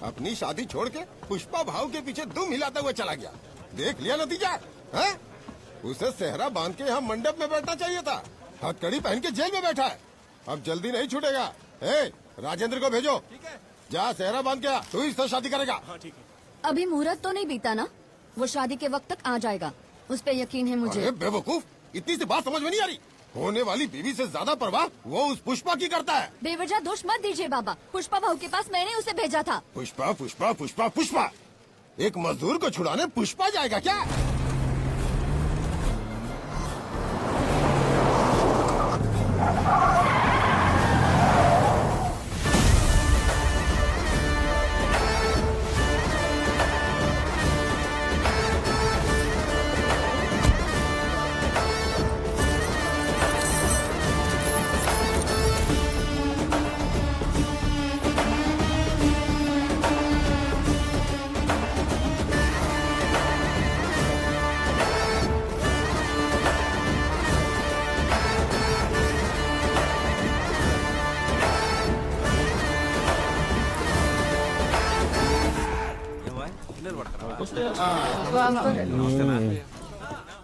अपनी शादी छोड़ के पुष्पा भाव के पीछे दुम हिलाता हुआ चला गया। देख लिया नतीजा है? उसे सेहरा बांध के यहाँ मंडप में बैठना चाहिए था। हथकड़ी पहन के जेल में बैठा है। अब जल्दी नहीं छूटेगा। राजेंद्र को भेजो। जा सेहरा बांध के आ। तू इससे शादी करेगा। अभी मुहूर्त तो नहीं बीता ना, वो शादी के वक्त तक आ जाएगा, उस पे यकीन है मुझे। अरे बेवकूफ, इतनी सी बात समझ में नहीं आ रही। होने वाली बीवी से ज्यादा परवाह वो उस पुष्पा की करता है। बेवजह दोष मत दीजिए बाबा। पुष्पा भाऊ के पास मैंने उसे भेजा था। पुष्पा पुष्पा पुष्पा पुष्पा, एक मजदूर को छुड़ाने पुष्पा जाएगा क्या?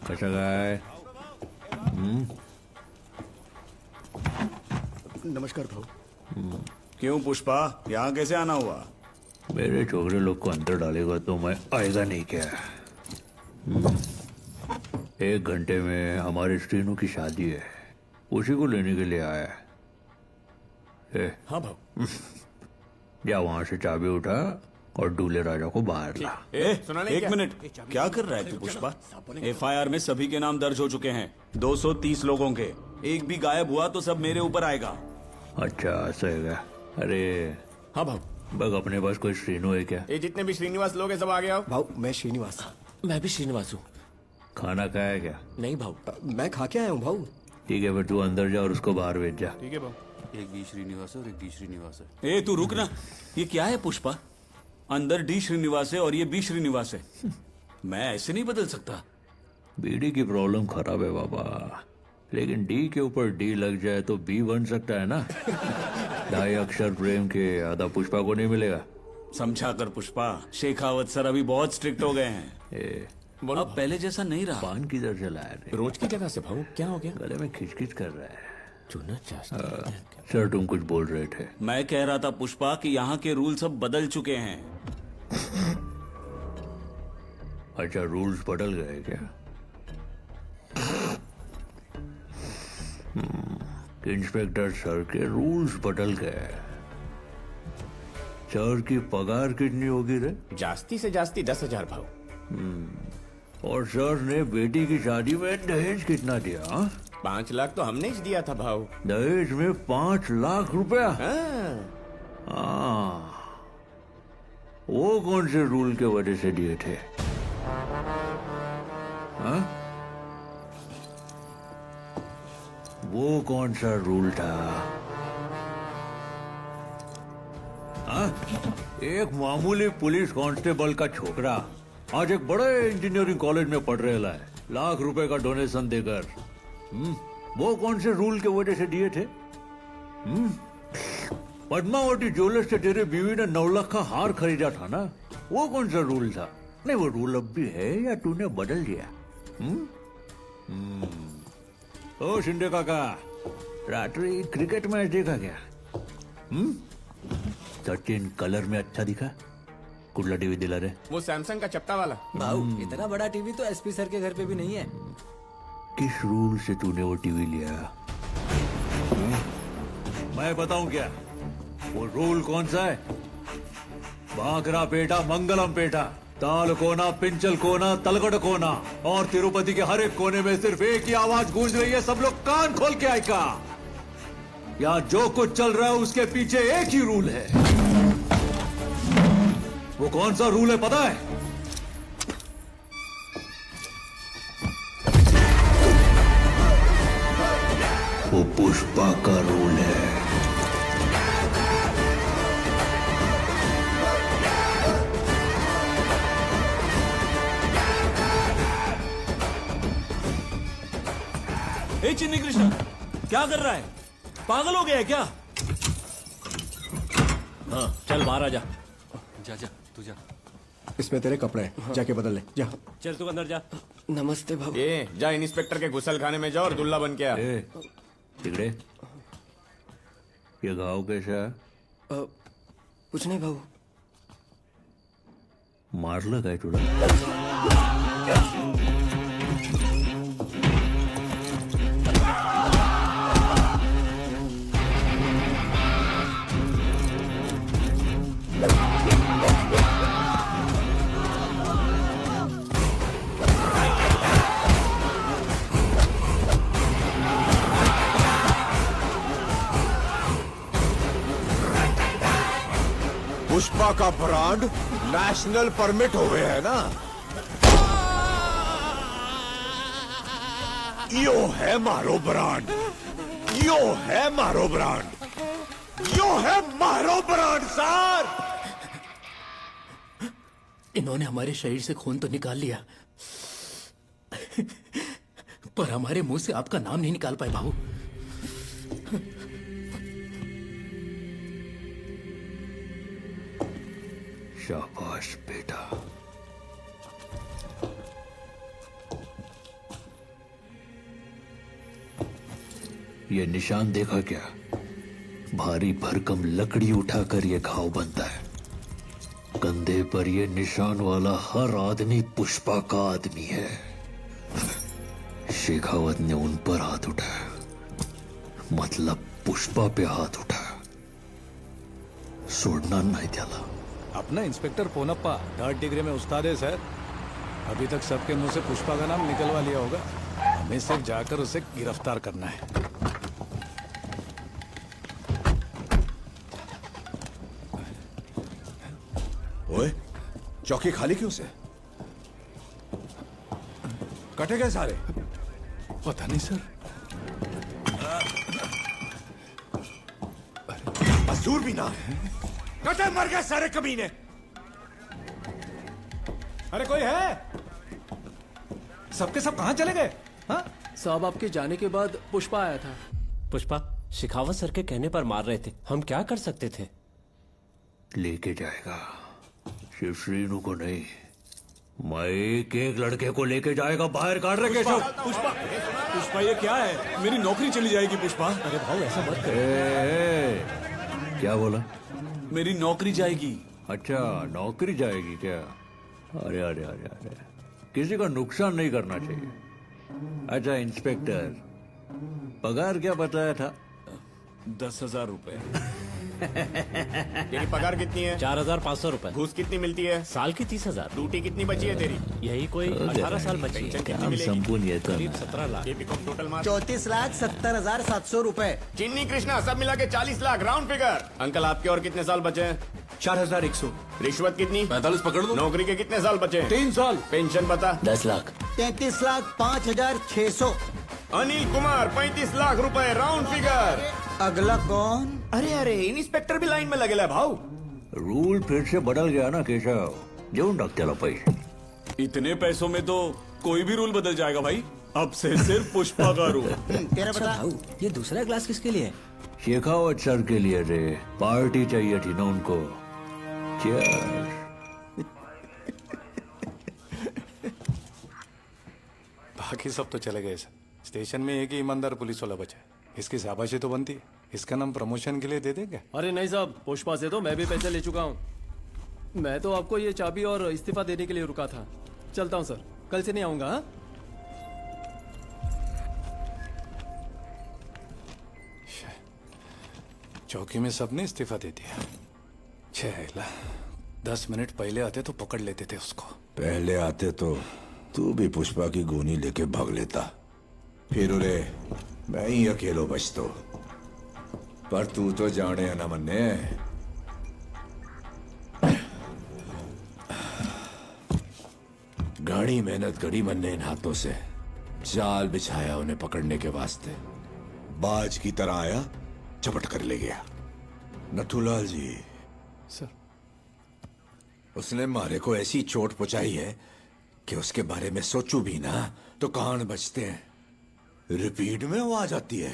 कसं काय? नमस्कार भाऊ। क्यों पुष्पा, यहाँ कैसे आना हुआ? मेरे छोकरे लोग को अंदर डालेगा तो मैं आएगा नहीं क्या? 1 घंटे में हमारे श्रीनू की शादी है, उसी को लेने के लिए आया है। हाँ भाऊ। जा वहां से चाबी उठा और दूल्हे राजा को बाहर ला। एक मिनट, क्या कर रहा है तू पुष्पा? एफआईआर में सभी के नाम दर्ज हो चुके हैं, 230 लोगों के। एक भी गायब हुआ तो सब मेरे ऊपर आएगा। अच्छा ऐसा है क्या? अरे हाँ भाऊ। बग अपने पास कोई श्रीनू है क्या? ये जितने भी श्रीनिवास लोग हैं सब आगे आओ। भाऊ मैं श्रीनिवास। मैं भी श्रीनिवास हूँ। खाना खाया क्या? नहीं भाऊ, मैं खा के आया हूँ भाऊ। ठीक है, फिर तू अंदर जा और उसको बाहर भेज जा। ठीक है भाऊ। एक बी श्रीनिवास है और एक डी श्रीनिवास है। ए तू रुक ना, ये क्या है पुष्पा? अंदर डी श्रीनिवास है और ये बी श्रीनिवास है। मैं ऐसे नहीं बदल सकता। बीडी की प्रॉब्लम खराब है बाबा, लेकिन डी के ऊपर डी लग जाए तो बी बन सकता है ना। 2.5 अक्षर प्रेम के आधा पुष्पा को नहीं मिलेगा। समझा कर पुष्पा, शेखावत सर अभी बहुत स्ट्रिक्ट हो गए हैं। अब पहले जैसा नहीं रहा। पान किधर से लाया रे? रोज की जगह से भाऊ। क्या हो गया? गले में खिचखिच कर रहा है। चुना चाहता। सर तुम कुछ बोल रहे थे। मैं कह रहा था पुष्पा कि यहाँ के रूल सब बदल चुके हैं। अच्छा, रूल्स बदल गए क्या? इंस्पेक्टर सर के रूल्स बदल गए। सर की पगार कितनी होगी रे? जास्ती से जास्ती 10,000 भाऊ। और सर ने बेटी की शादी में दहेज कितना दिया? 5 लाख तो हमने ही दिया था भाऊ। दहेज में 5 लाख रुपया? हाँ। वो कौन से रूल के वजह से दिए थे? हाँ? वो कौन सा रूल था? हाँ? एक मामूली पुलिस कांस्टेबल का छोकरा आज एक बड़े इंजीनियरिंग कॉलेज में पढ़ रहा है, लाख रुपए का डोनेशन देकर। वो कौन से रूल के वजह से दिए थे? पद्मावती ज्वेलर्स से तेरे बीवी ने 9 लाख का हार खरीदा था ना, वो कौन सा रूल था? नहीं, वो रूल अब भी है या तूने बदल दिया? ओ शिंदे काका, रात्रि क्रिकेट मैच देखा क्या? सचिन कलर में अच्छा दिखा? कुठला टीवी दिला रे? वो सैमसंग का चपटा वाला। भाऊ इतना बड़ा टीवी तो एसपी सर के घर पे भी नहीं है। किस रूल से तूने वो टीवी लिया? मैं बताऊं क्या? वो रूल कौन सा है? बांकरा पेटा मंगलम पेटा, ताल कोना पिंचल कोना तलगढ़ कोना, और तिरुपति के हर एक कोने में सिर्फ एक ही आवाज गूंज रही है। सब लोग कान खोल के आएगा। यहाँ जो कुछ चल रहा है उसके पीछे एक ही रूल है। वो कौन सा रूल है पता है? वो पुष्पा का रूल है। ए चिन्नी कृष्ण, क्या कर रहा है? पागल हो गया है क्या? हाँ चल बाहर आ जा। जा जा तू जा। इसमें तेरे कपड़े हैं, जाके बदल ले जा। चल तू अंदर जा। नमस्ते भाऊ। ये जा इंस्पेक्टर के गुसल खाने में जा और दुल्ला बन के आ। ए, तिकडे ये घाव कैसा है? कुछ नहीं भाऊ। मारलं काय तुला? पुष्पा का ब्रांड नेशनल परमिट हो गया है ना। यो है मारो ब्रांड, यो है मारो ब्रांड, यो है मारो ब्रांड सर। इन्होंने हमारे शरीर से खून तो निकाल लिया पर हमारे मुंह से आपका नाम नहीं निकाल पाए भाऊ। शाबाश बेटा। ये निशान देखा क्या? भारी भरकम लकड़ी उठाकर ये घाव बनता है। कंधे पर ये निशान वाला हर आदमी पुष्पा का आदमी है। शेखावत ने उन पर हाथ उठाया, मतलब पुष्पा पे हाथ उठाया। सोडणार नाही त्याला। अपना इंस्पेक्टर पोनप्पा 3rd डिग्री में उस्ताद है सर। अभी तक सबके मुंह से पुष्पा का नाम निकलवा लिया होगा। हमें सिर्फ जाकर उसे गिरफ्तार करना है। ओए, चौकी खाली क्यों से? कटे गए सारे? पता नहीं सर। मजदूर भी ना कटे मर गए सारे कमीने। अरे कोई है? सबके सब कहां चले गए? हाँ? साहब आपके जाने के बाद पुष्पा आया था। पुष्पा शेखावत सर के कहने पर मार रहे थे, हम क्या कर सकते थे? लेके जाएगा, सिर्फ श्रीनू को नहीं, मैं एक एक लड़के को लेके जाएगा। बाहर काट रहे केशव। पुष्पा, पुष्पा ये क्या है? मेरी नौकरी चली जाएगी पुष्पा। अरे भाऊ ऐसा मत कर। क्या बोला? मेरी नौकरी जाएगी। अच्छा, नौकरी जाएगी क्या? अरे अरे अरे अरे, किसी का नुकसान नहीं करना चाहिए। अच्छा इंस्पेक्टर, पगार क्या बताया था? 10,000 रुपए। तेरी पगार कितनी है? 4,500 रुपए। घूस कितनी मिलती है? साल की 30,000। ड्यूटी कितनी बची है तेरी? यही कोई 18 साल बची है। पेंशन कितनी हम मिलेगी? संपूर्ण येतो करीब ना। 17 लाख। ये भी टोटल मार्क्स। 34,70,700 रुपए। चिन्नी कृष्णा सब मिला के 40 लाख राउंड फिगर। अंकल आपके और कितने साल बचे हैं? 4,100। रिश्वत कितनी? 45 पकड़ लो। नौकरी के कितने साल बचे हैं? 3 साल। पेंशन बता। 10 लाख। 33,05,600। अनिल कुमार 35 लाख रुपए राउंड फिगर। अगला कौन? अरे अरे इंस्पेक्टर भी लाइन में लगेला भाऊ। रूल फिर से बदल गया ना केशव, जेवून टाक त्याला पैसे। इतने पैसों में तो कोई भी रूल बदल जाएगा भाई। अब से सिर्फ पुष्पा का रूल। तेरा अच्छा बता। भाऊ, ये दूसरा ग्लास किसके लिए है? शेखावत सर के लिए रे, पार्टी चाहिए थी ना उनको। Cheers। बाकी सब तो चले गए सर। स्टेशन में एक ही ईमानदार पुलिस वाला बचा है। इसकी शाबाशी तो बनती है। इसका नाम प्रमोशन के लिए दे देंगे। अरे नहीं साहब, पुष्पा से तो मैं भी पैसे ले चुका हूँ। मैं तो आपको ये चाबी और इस्तीफा देने के लिए रुका था। चलता हूँ सर, कल से नहीं आऊंगा। हाँ? चौकी में सबने इस्तीफा दे दिया। 10 मिनट पहले आते तो पकड़ लेते थे उसको। पहले आते तो तू भी पुष्पा की गोनी लेके भाग लेता, फिर उरे मैं ही अकेलो बचतो। पर तू तो जाने ना मन्ने। गाड़ी मेहनत करी मन्ने इन हाथों से, जाल बिछाया उन्हें पकड़ने के वास्ते। बाज की तरह आया, चपट कर ले गया। नथुलाल जी सर, उसने मारे को ऐसी चोट पहुंचाई है कि उसके बारे में सोचूं भी ना तो कान बचते हैं। रिपीट में वो आ जाती है।